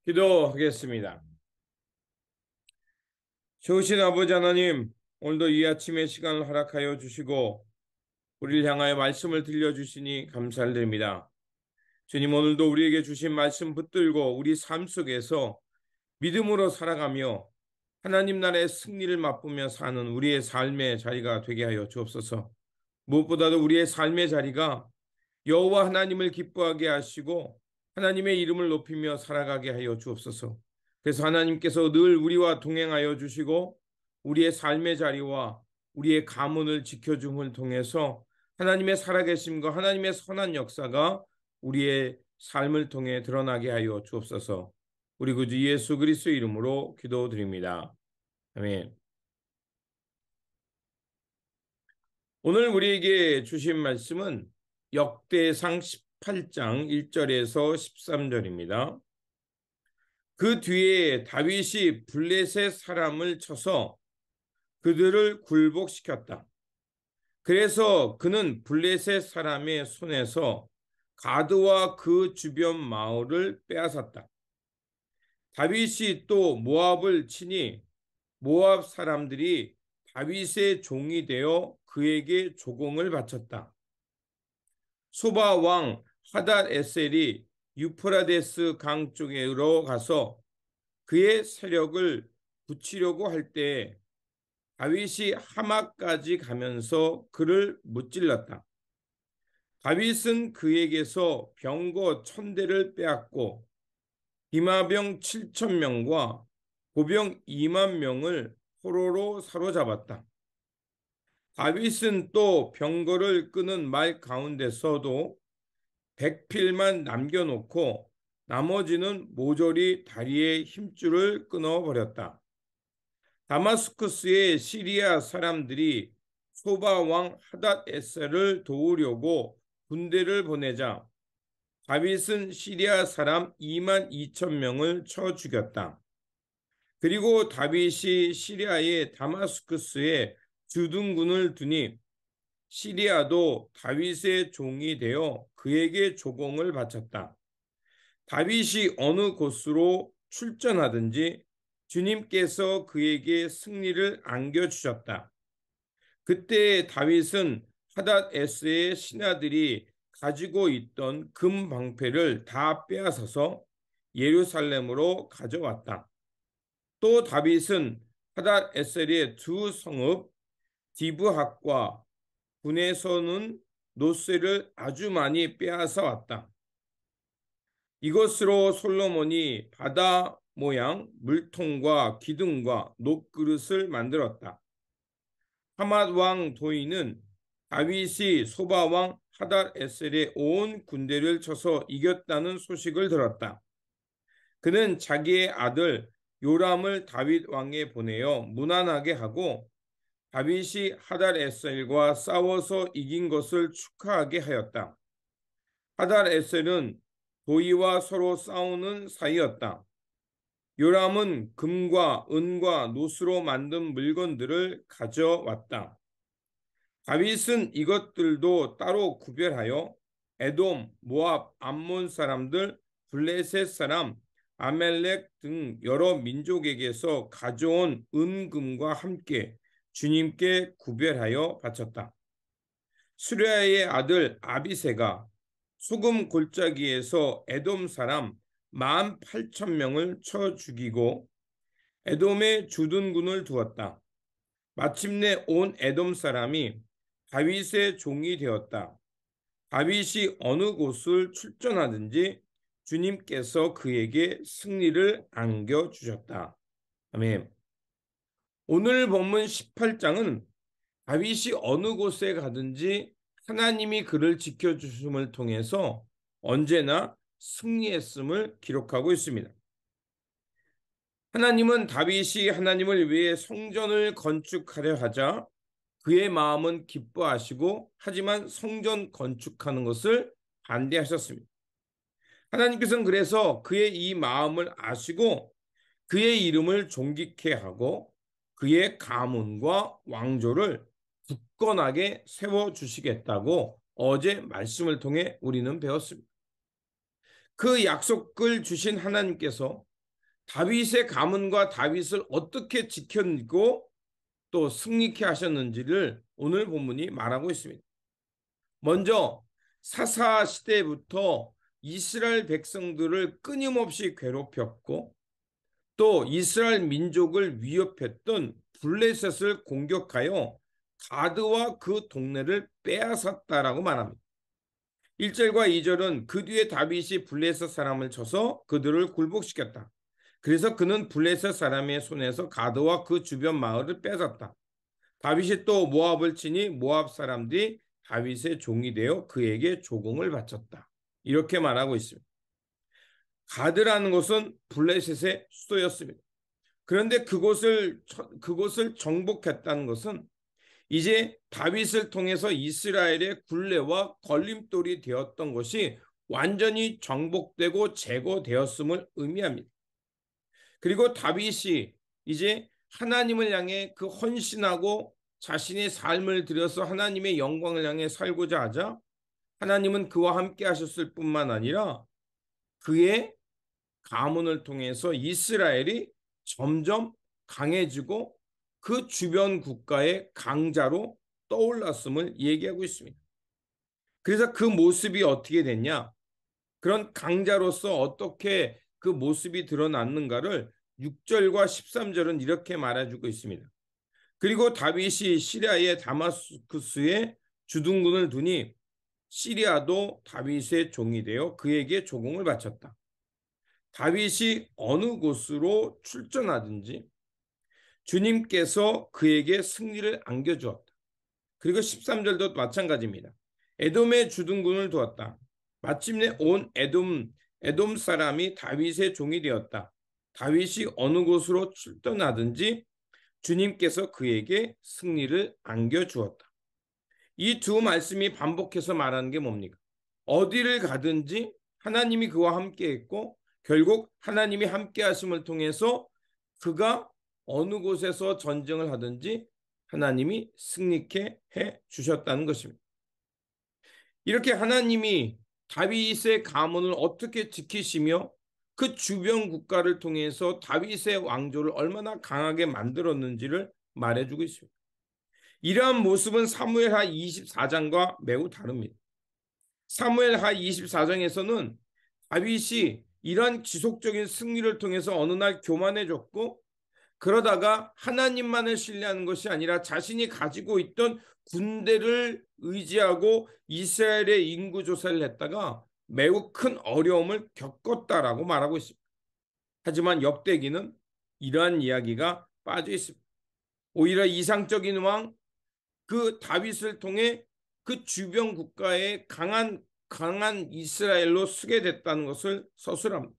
기도하겠습니다. 좋으신 아버지 하나님, 오늘도 이 아침의 시간을 허락하여 주시고 우리를 향하여 말씀을 들려주시니 감사를 드립니다. 주님, 오늘도 우리에게 주신 말씀 붙들고 우리 삶 속에서 믿음으로 살아가며 하나님 나라의 승리를 맛보며 사는 우리의 삶의 자리가 되게 하여 주옵소서. 무엇보다도 우리의 삶의 자리가 여호와 하나님을 기뻐하게 하시고 하나님의 이름을 높이며 살아가게 하여 주옵소서. 그래서 하나님께서 늘 우리와 동행하여 주시고 우리의 삶의 자리와 우리의 가문을 지켜줌을 통해서 하나님의 살아계심과 하나님의 선한 역사가 우리의 삶을 통해 드러나게 하여 주옵소서. 우리 구주 예수 그리스도의 이름으로 기도드립니다. 아멘. 오늘 우리에게 주신 말씀은 역대상 18장 1절에서 13절입니다. 그 뒤에 다윗이 블레셋 사람을 쳐서 그들을 굴복시켰다. 그래서 그는 블레셋 사람의 손에서 가드와 그 주변 마을을 빼앗았다. 다윗이 또 모압을 치니 모압 사람들이 다윗의 종이 되어 그에게 조공을 바쳤다. 소바 왕 하닷 에셀이 유프라데스 강 쪽으로 가서 그의 세력을 붙이려고 할 때 다윗이 하마까지 가면서 그를 무찔렀다. 다윗은 그에게서 병거 1000대를 빼앗고 기마병 7000명과 보병 2만 명을 포로로 사로잡았다. 다윗은 또 병거를 끄는 말 가운데서도 백필만 남겨놓고 나머지는 모조리 다리의 힘줄을 끊어버렸다. 다마스쿠스의 시리아 사람들이 소바 왕 하닷 에셀을 도우려고 군대를 보내자 다윗은 시리아 사람 2만 2천 명을 쳐 죽였다. 그리고 다윗이 시리아의 다마스쿠스에 주둔군을 두니 시리아도 다윗의 종이 되어 그에게 조공을 바쳤다. 다윗이 어느 곳으로 출전하든지 주님께서 그에게 승리를 안겨주셨다. 그때 다윗은 하닷에스의 신하들이 가지고 있던 금 방패를 다 빼앗아서 예루살렘으로 가져왔다. 또 다윗은 하닷에셀의 두 성읍 디브학과 군에서는 노쇠를 아주 많이 빼앗아 왔다. 이것으로 솔로몬이 바다 모양 물통과 기둥과 녹그릇을 만들었다. 하맛 왕 도이는 다윗이 소바 왕 하닷에셀의 온 군대를 쳐서 이겼다는 소식을 들었다. 그는 자기의 아들 요람을 다윗 왕에 보내어 문안하게 하고 다윗이 하닷에셀과 싸워서 이긴 것을 축하하게 하였다. 하닷에셀은 도이와 서로 싸우는 사이였다. 요람은 금과 은과 노스로 만든 물건들을 가져왔다. 다윗은 이것들도 따로 구별하여 에돔, 모압, 암몬 사람들, 블레셋 사람, 아멜렉 등 여러 민족에게서 가져온 은금과 함께 주님께 구별하여 바쳤다. 수레아의 아들 아비새가 소금 골짜기에서 에돔 사람 18,000명을 쳐 죽이고 에돔에 주둔군을 두었다. 마침내 온 에돔 사람이 다윗의 종이 되었다. 다윗이 어느 곳을 출전하든지 주님께서 그에게 승리를 안겨주셨다. 아멘. 오늘 본문 18장은 다윗이 어느 곳에 가든지 하나님이 그를 지켜주심을 통해서 언제나 승리했음을 기록하고 있습니다. 하나님은 다윗이 하나님을 위해 성전을 건축하려 하자 그의 마음은 기뻐하시고 하지만 성전 건축하는 것을 반대하셨습니다. 하나님께서는 그래서 그의 이 마음을 아시고 그의 이름을 존귀케 하고 그의 가문과 왕조를 굳건하게 세워주시겠다고 어제 말씀을 통해 우리는 배웠습니다. 그 약속을 주신 하나님께서 다윗의 가문과 다윗을 어떻게 지켰고 또 승리케 하셨는지를 오늘 본문이 말하고 있습니다. 먼저 사사 시대부터 이스라엘 백성들을 끊임없이 괴롭혔고 또 이스라엘 민족을 위협했던 블레셋을 공격하여 가드와 그 동네를 빼앗았다라고 말합니다. 1절과 2절은 그 뒤에 다윗이 블레셋 사람을 쳐서 그들을 굴복시켰다. 그래서 그는 블레셋 사람의 손에서 가드와 그 주변 마을을 뺏었다. 다윗이 또 모압을 치니 모압 사람들이 다윗의 종이 되어 그에게 조공을 바쳤다. 이렇게 말하고 있습니다. 가드라는 곳은 블레셋의 수도였습니다. 그런데 그곳을 정복했다는 것은 이제 다윗을 통해서 이스라엘의 굴레와 걸림돌이 되었던 것이 완전히 정복되고 제거되었음을 의미합니다. 그리고 다윗이 이제 하나님을 향해 그 헌신하고 자신의 삶을 들여서 하나님의 영광을 향해 살고자 하자 하나님은 그와 함께 하셨을 뿐만 아니라 그의 가문을 통해서 이스라엘이 점점 강해지고 그 주변 국가의 강자로 떠올랐음을 얘기하고 있습니다. 그래서 그 모습이 어떻게 됐냐? 그런 강자로서 어떻게 그 모습이 드러났는가를 6절과 13절은 이렇게 말해주고 있습니다. 그리고 다윗이 시리아의 다마스쿠스에 주둔군을 두니 시리아도 다윗의 종이 되어 그에게 조공을 바쳤다. 다윗이 어느 곳으로 출전하든지 주님께서 그에게 승리를 안겨주었다. 그리고 13절도 마찬가지입니다. 에돔의 주둔군을 두었다. 마침내 온 에돔 사람이 다윗의 종이 되었다. 다윗이 어느 곳으로 출전하든지 주님께서 그에게 승리를 안겨주었다. 이 두 말씀이 반복해서 말하는 게 뭡니까? 어디를 가든지 하나님이 그와 함께 했고 결국 하나님이 함께 하심을 통해서 그가 어느 곳에서 전쟁을 하든지 하나님이 승리케 해 주셨다는 것입니다. 이렇게 하나님이 다윗의 가문을 어떻게 지키시며 그 주변 국가를 통해서 다윗의 왕조를 얼마나 강하게 만들었는지를 말해주고 있습니다. 이러한 모습은 사무엘하 24장과 매우 다릅니다. 사무엘하 24장에서는 다윗이 이런 지속적인 승리를 통해서 어느 날 교만해졌고 그러다가 하나님만을 신뢰하는 것이 아니라 자신이 가지고 있던 군대를 의지하고 이스라엘의 인구 조사를 했다가 매우 큰 어려움을 겪었다라고 말하고 있습니다. 하지만 역대기는 이러한 이야기가 빠져 있습니다. 오히려 이상적인 왕 그 다윗을 통해 그 주변 국가의 강한 이스라엘로 쓰게 됐다는 것을 서술합니다.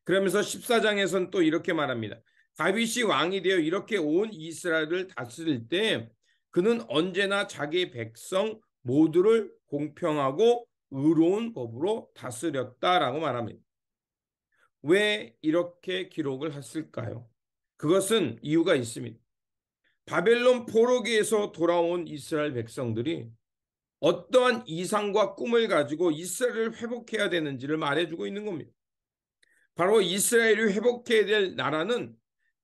그러면서 14장에서는 또 이렇게 말합니다. 다윗이 왕이 되어 이렇게 온 이스라엘을 다스릴 때 그는 언제나 자기 백성 모두를 공평하고 의로운 법으로 다스렸다라고 말합니다. 왜 이렇게 기록을 했을까요? 그것은 이유가 있습니다. 바벨론 포로기에서 돌아온 이스라엘 백성들이 어떠한 이상과 꿈을 가지고 이스라엘을 회복해야 되는지를 말해주고 있는 겁니다. 바로 이스라엘이 회복해야 될 나라는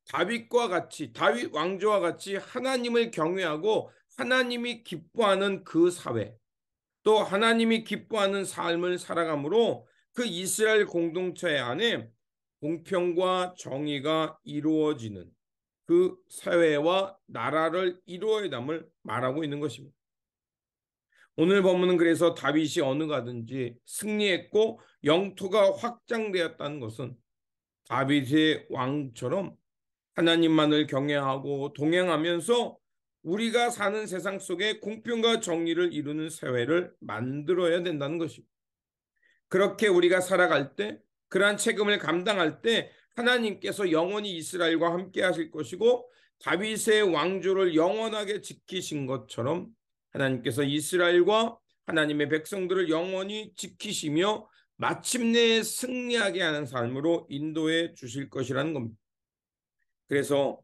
다윗과 같이 다윗 왕조와 같이 하나님을 경외하고 하나님이 기뻐하는 그 사회 또 하나님이 기뻐하는 삶을 살아감으로 그 이스라엘 공동체 안에 공평과 정의가 이루어지는 그 사회와 나라를 이루어야 함을 말하고 있는 것입니다. 오늘 본문은 그래서 다윗이 어느 가든지 승리했고 영토가 확장되었다는 것은 다윗의 왕처럼 하나님만을 경외하고 동행하면서 우리가 사는 세상 속에 공평과 정의를 이루는 사회를 만들어야 된다는 것입니다. 그렇게 우리가 살아갈 때 그러한 책임을 감당할 때 하나님께서 영원히 이스라엘과 함께 하실 것이고 다윗의 왕조를 영원하게 지키신 것처럼 하나님께서 이스라엘과 하나님의 백성들을 영원히 지키시며 마침내 승리하게 하는 삶으로 인도해 주실 것이라는 겁니다. 그래서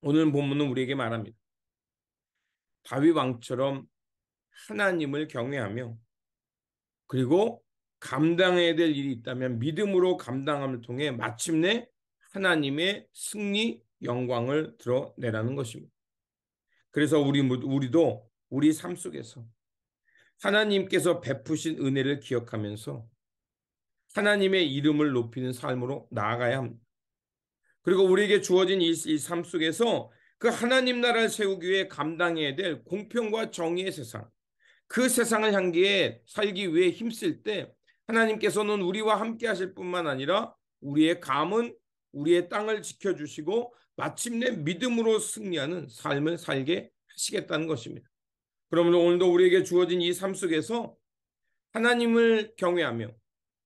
오늘 본문은 우리에게 말합니다. 다윗 왕처럼 하나님을 경외하며 그리고 감당해야 될 일이 있다면 믿음으로 감당함을 통해 마침내 하나님의 승리, 영광을 드러내라는 것입니다. 그래서 우리도 우리 삶 속에서 하나님께서 베푸신 은혜를 기억하면서 하나님의 이름을 높이는 삶으로 나아가야 합니다. 그리고 우리에게 주어진 이 삶 속에서 그 하나님 나라를 세우기 위해 감당해야 될 공평과 정의의 세상, 그 세상을 향기에 살기 위해 힘쓸 때 하나님께서는 우리와 함께 하실 뿐만 아니라 우리의 감은 우리의 땅을 지켜주시고 마침내 믿음으로 승리하는 삶을 살게 하시겠다는 것입니다. 그러므로 오늘도 우리에게 주어진 이 삶 속에서 하나님을 경외하며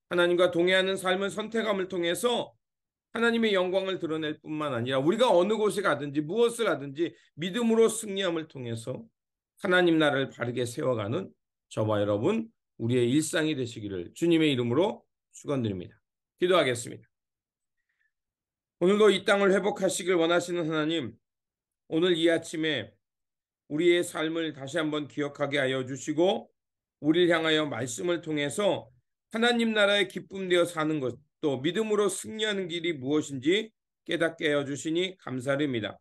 하나님과 동행하는 삶을 선택함을 통해서 하나님의 영광을 드러낼 뿐만 아니라 우리가 어느 곳에 가든지 무엇을 하든지 믿음으로 승리함을 통해서 하나님 나라를 바르게 세워가는 저와 여러분 우리의 일상이 되시기를 주님의 이름으로 축원드립니다. 기도하겠습니다. 오늘도 이 땅을 회복하시길 원하시는 하나님, 오늘 이 아침에 우리의 삶을 다시 한번 기억하게 하여 주시고 우리를 향하여 말씀을 통해서 하나님 나라의 기쁨 되어 사는 것, 또 믿음으로 승리하는 길이 무엇인지 깨닫게 하여 주시니 감사드립니다.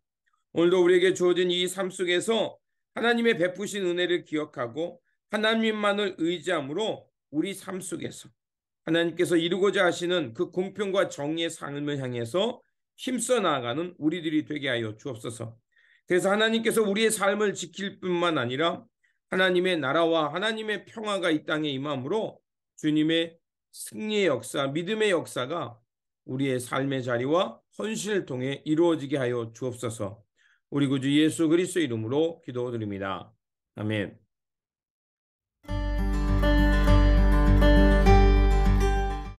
오늘도 우리에게 주어진 이 삶 속에서 하나님의 베푸신 은혜를 기억하고 하나님만을 의지함으로 우리 삶 속에서 하나님께서 이루고자 하시는 그 공평과 정의의 삶을 향해서 힘써 나아가는 우리들이 되게 하여 주옵소서. 그래서 하나님께서 우리의 삶을 지킬 뿐만 아니라 하나님의 나라와 하나님의 평화가 이 땅에 임함으로 주님의 승리의 역사, 믿음의 역사가 우리의 삶의 자리와 헌신을 통해 이루어지게 하여 주옵소서. 우리 구주 예수 그리스도 이름으로 기도드립니다. 아멘.